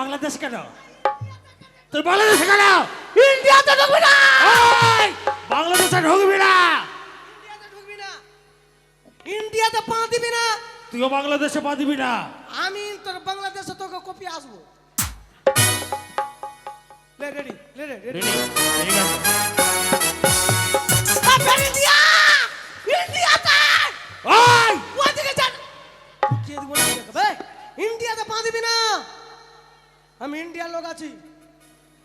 বাংলাদেশ কেন? তুই বাংলাদেশে কেন? ইন্ডিয়াতে ঢুকবি না। বাংলাদেশে ঢুকবি না। ইন্ডিয়াতে ঢুকবি না। ইন্ডিয়াতে পা দিবি না। তুইও বাংলাদেশে পা দিবি না। আমি তোর বাংলাদেশে তোকে কপি আসবো। লে রেডি লে রেডি ঠিক আছে। ইন্ডিয়া ইন্ডিয়াতে ওই ওদিকে যান। কে দিব না বে? ইন্ডিয়াতে পা দিবি না। আমি ইন্ডিয়ার লোক আছি।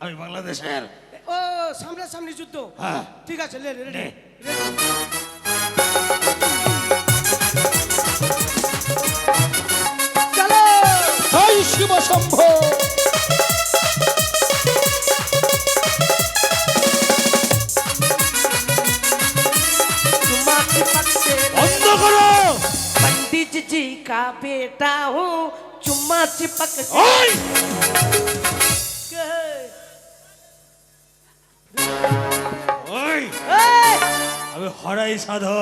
আমি বাংলাদেশের। ও সামনে সামনে যুদ্ধ। হ্যাঁ ঠিক আছে লে রেডি রেডি। চলো জয় শিব শম্ভ। বন্ধ করো। पंडित जी का बेटा हूँ चुम्मा चिपक ওই ওই আমি হরাই সাধু।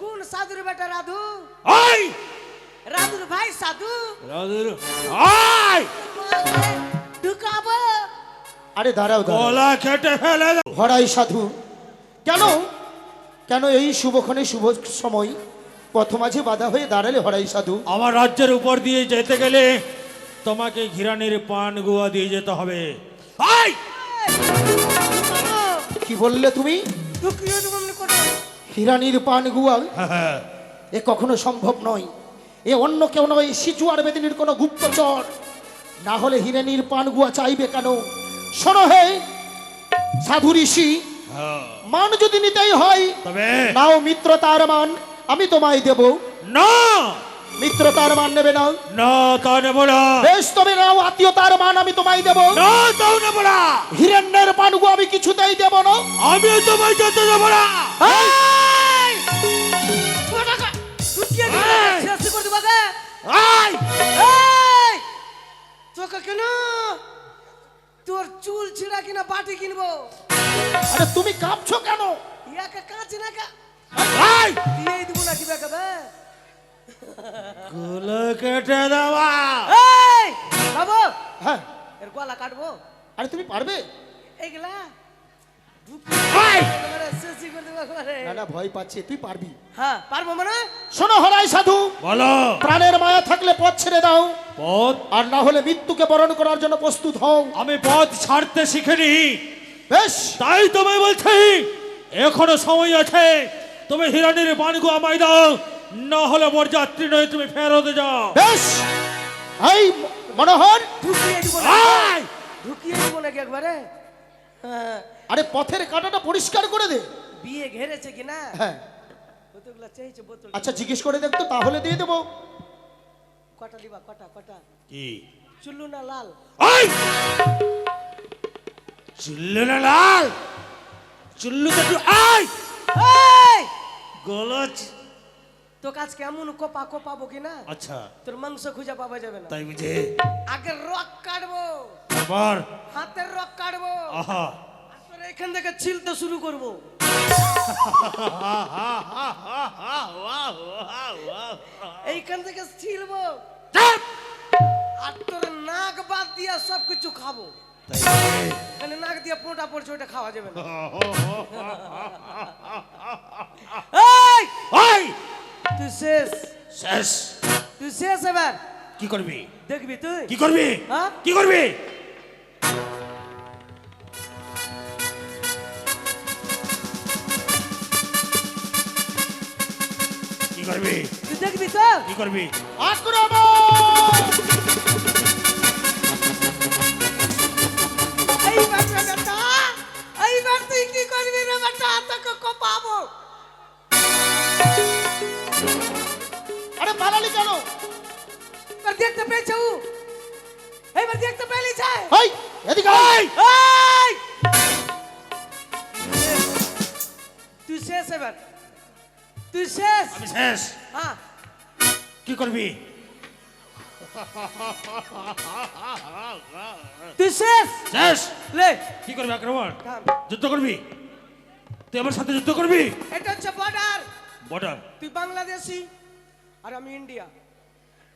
कौन साधु बेटा राधू ওই राधू भाई साधु রাধুর ওই ঢুকাবো। আরে দাঁড়াও দাঁড়াও, গলা কেটে ফেলে দাও। হরাই সাধু কেন? কেন এই শুভক্ষণে শুভ সময় পথ মাঝে বাধা হয়ে দাঁড়ালে হরাই সাধু? আমার রাজ্যের উপর দিয়ে যেতে গেলে তোমাকে ঘিরানির পান গুয়া দিয়ে যেতে হবে। ওই কি বললে তুমি? ঢুকিয়ে দেবো মনে করো। হিরানির পান গুয়া? হ্যাঁ, এ কখনো সম্ভব নয়। এ অন্য কেউ নয়, সিচুয়ার বেদিনীর কোনো গুপ্তচর। না হলে হিরানির পান গুয়া চাইবে কেন? শোনো হে সাধু ঋষি, হ্যাঁ। মান যদি নিতেই হয় তবে নাও মিত্রতার মান, আমি তোমায় দেব। না মিত্রতার মান নেবে না? না তা নেব না। বেশ তবে নাও আত্মীয়তার মান, আমি তোমায় দেব। না তাও নেব না। হিরণ্যের পান গুয়া আমি কিছুতেই দেব না। আমি তোমায় যেতে দেব না। এই! ঢুকিয়ে দেবো শেষ করে দেবো গে। ওই এই তোকে কেন তোর চুল ছিঁড়া কিনা বাটি কিনবো। আরে তুমি কাঁপছো কেন? ইয়াকে কাঁচি না কা ওই দিয়েই দেবো নাকি বেকা বে। গলা কেটে দেওয়া। এই বাবু হ্যাঁ, এর গলা কাটবো। আরে তুমি পারবে? এইগুলা ওই শেষই করে দেবো একবারে। না না, ভয় পাচ্ছে, তুই পারবি। হ্যাঁ পারবো মানে শোনো হরাই সাধু, বলো। প্রাণের মায়া থাকলে পথ ছেড়ে দাও, পথ? আর না হলে মৃত্যুকে বরণ করার জন্য প্রস্তুত হও। আমি পথ ছাড়তে শিখিনি। বেশ, তাই তোমায় বলছি এখনো সময় আছে। তুমি হিরানির পানগু আমায় দাও, না হলে মোর যাত্রী নয়, তুমি ফেরত যাও। বেশ। এই মনোহর, ঢুকিয়ে দিব না ওই! ঢুকিয়ে দিব নাকি একবারে। হ্যাঁ আরে পথের কাঁটাটা পরিষ্কার করে দে। বিয়ে ঘেরেছে কি না হ্যাঁ, কতগুলা চাইছে বোতল। আচ্ছা জিজ্ঞেস করে দেখতো, তাহলে দিয়ে দেবো। কটা দিবা কটা কটা কি? চুল্লু না লাল? ওই! চুল্লু না লাল? চুল্লু তো আই এই গলচ। তো কাজ কেমন কোপা কোপাবো কি না আচ্ছা তোর মাংস খুঁজে পাওয়া যাবে না। তাই বুঝে আগে রক কাটবো, তারপর হাতের রক কাটবো, আহা তারপরে এখান থেকে ছিলতে শুরু করবো। এইখান থেকে ছিলবো চাপ! আর তোর নাক বাদ দিয়া সব কিছু খাবো। তাই এখানে নাক দিয়া পোঁটা পড়ছে, ওটা খাওয়া যাবে না। এই ওই! তুই শেষ, শেষ। তুই শেষ এবার। কি করবি? দেখবি তুই কি করবি? হ্যাঁ? কি করবি? কি করবি? তুই দেখবি তো। কি করবি? আক্রমণ! এইবার রে বেটা, এইবার তুই কি করবি রে বেটা? তোকে কোপাবো। আরে পালালি কেন? এবার দেখতে পেয়েছে ও, এইবার দেখতে পেয়েছে। এই এদিকে আয়। এই তুই শেষ এবার, তুই শেষ। আমি শেষ। হ্যাঁ কি করবি? তুই শেষ। শেষ। লে কি করবি? আক্রমণ? থাম। যুদ্ধ করবি? তুই আমার সাথে যুদ্ধ করবি? এটা হচ্ছে বর্ডার। বর্ডার? তুই বাংলাদেশি আর আমি ইন্ডিয়া।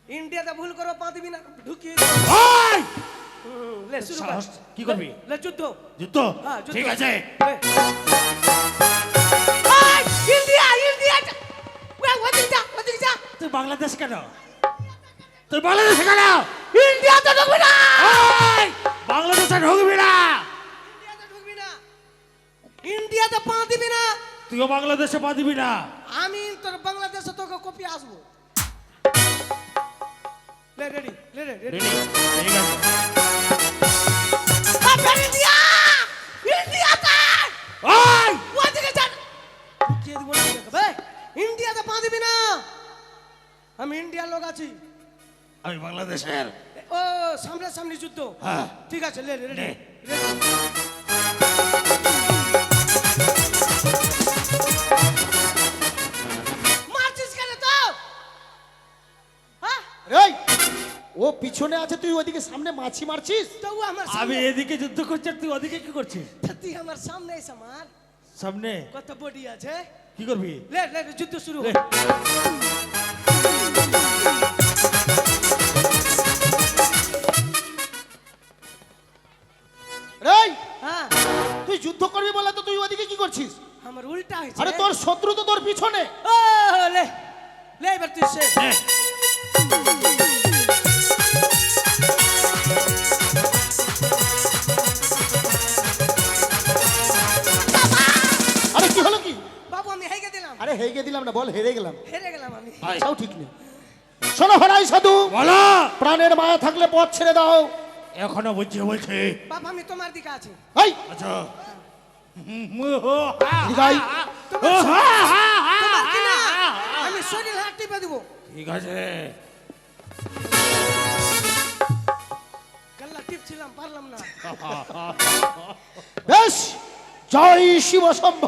ইন্ডিয়াতে ভুল করো পা দিবি না, ঢুকিয়ে ওই! লে শুরু কর সাহস, কি করবি? লে যুদ্ধ যুদ্ধ হ্যাঁ যুদ্ধ ঠিক আছে লে। এই, ইন্ডিয়া ইন্ডিয়া ওদিকে যা তুই বাংলাদেশ কেন তুই বাংলাদেশে কেন ইন্ডিয়াতে ঢুকবি না এই, বাংলাদেশে ঢুকবি না ইন্ডিয়াতে ঢুকবি না ইন্ডিয়াতে পা দিবি না তুইও বাংলাদেশে পা দিবি না আমি তোর বাংলাদেশে তোকে কপি আসবো লে রেডি লে রেডি রেডি ঠিক আছে ইন্ডিয়া ইন্ডিয়াতে ওই ওদিকে যা কে দিব না বে ইন্ডিয়াতে পা দিবি না আমি ইন্ডিয়ার লোক আছি আমি বাংলাদেশের ও সামনে সামনে যুদ্ধ হ্যাঁ। ঠিক আছে লে রেডি নে। মারছিস কেন তো হ্যাঁ এই ও পিছনে আছে, তুই ওদিকে সামনে মাছি মারছিস। তো আমার আমি সামনে এদিকে যুদ্ধ করছি আর তুই ওদিকে কি করছিস তুই আমার সামনে এসে মার সামনে কত বডি আছে কি করবি লে লে যুদ্ধ শুরু লে। এই হ্যাঁ তুই যুদ্ধ করবি বলে তো তুই ওদিকে কি করছিস? আমার উল্টা হয়েছে আরে তোর শত্রু তো তোর পিছনে। ও লে লে এবার তুই শেষ নে। আরে কি হলো কি? বাবু আমি হেগে দিলাম আরে হেগে দিলাম না, বল হেরে গেলাম। হেরে গেলাম আমি তাও ঠিক নেই। শোনো হরাই সাধু, বলো প্রাণের মায়া থাকলে পথ ছেড়ে দাও। এখনো বলছি বলছি বাবা আমি তোমার দিকে আছি এই আচ্ছা হৃদয়, তোমার কি না আমি শরীর হাত টিপে দিব ঠিক আছে গল্লা টিপছিলাম পারলাম না বেশ, জয় শিব শম্ভ।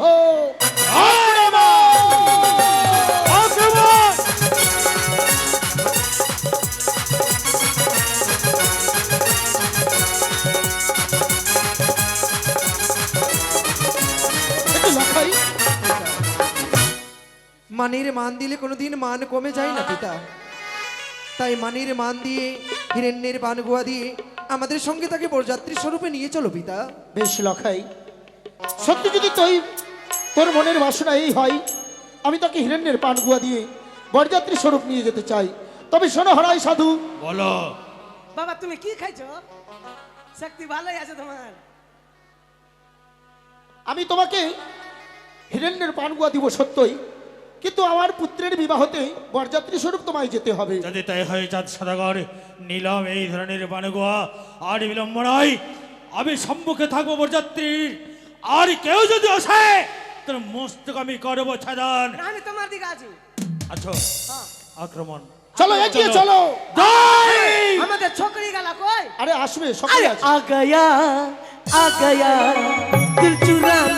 একটু লখাই। মানির মান দিলে কোনোদিন মান কমে যায় না পিতা, তাই মানির মান দিয়ে হিরণ্যের পান গুয়া দিয়ে আমাদের সঙ্গে তাকে বরযাত্রী স্বরূপে নিয়ে চলো পিতা। বেশ লখাই, সত্যি যদি তোর মনের বাসনা এই হয়, আমি তাকে হিরণ্যের পান গুয়া দিয়ে বরযাত্রী স্বরূপ নিয়ে যেতে চাই। তবে শোনো হরাই সাধু, বলো বাবা তুমি কি খাইছো শক্তি ভালোই আছে তোমার আমি তোমাকে হিরণ্যের পান গুয়া দিব সত্যই, কিন্তু আমার পুত্রের বিবাহতে বরযাত্রী স্বরূপ তোমায় যেতে হবে। যদি তাই হয় চাঁদ সদাগর নিলাম এই ধরনের বানগুয়া আর বিলম্ব নয়, আমি সম্মুখে থাকবো বরযাত্রীর, আর কেউ যদি আসে তোর মস্তক আমি করবো ছাদান। আমি তোমার দিকে আছি আচ্ছা হ্যাঁ আক্রমণ চলো এগিয়ে চলো। জয়! আমাদের ছোকরি গেলা কই আরে আসবে, সকলে আছে। आ गया दिल चुराने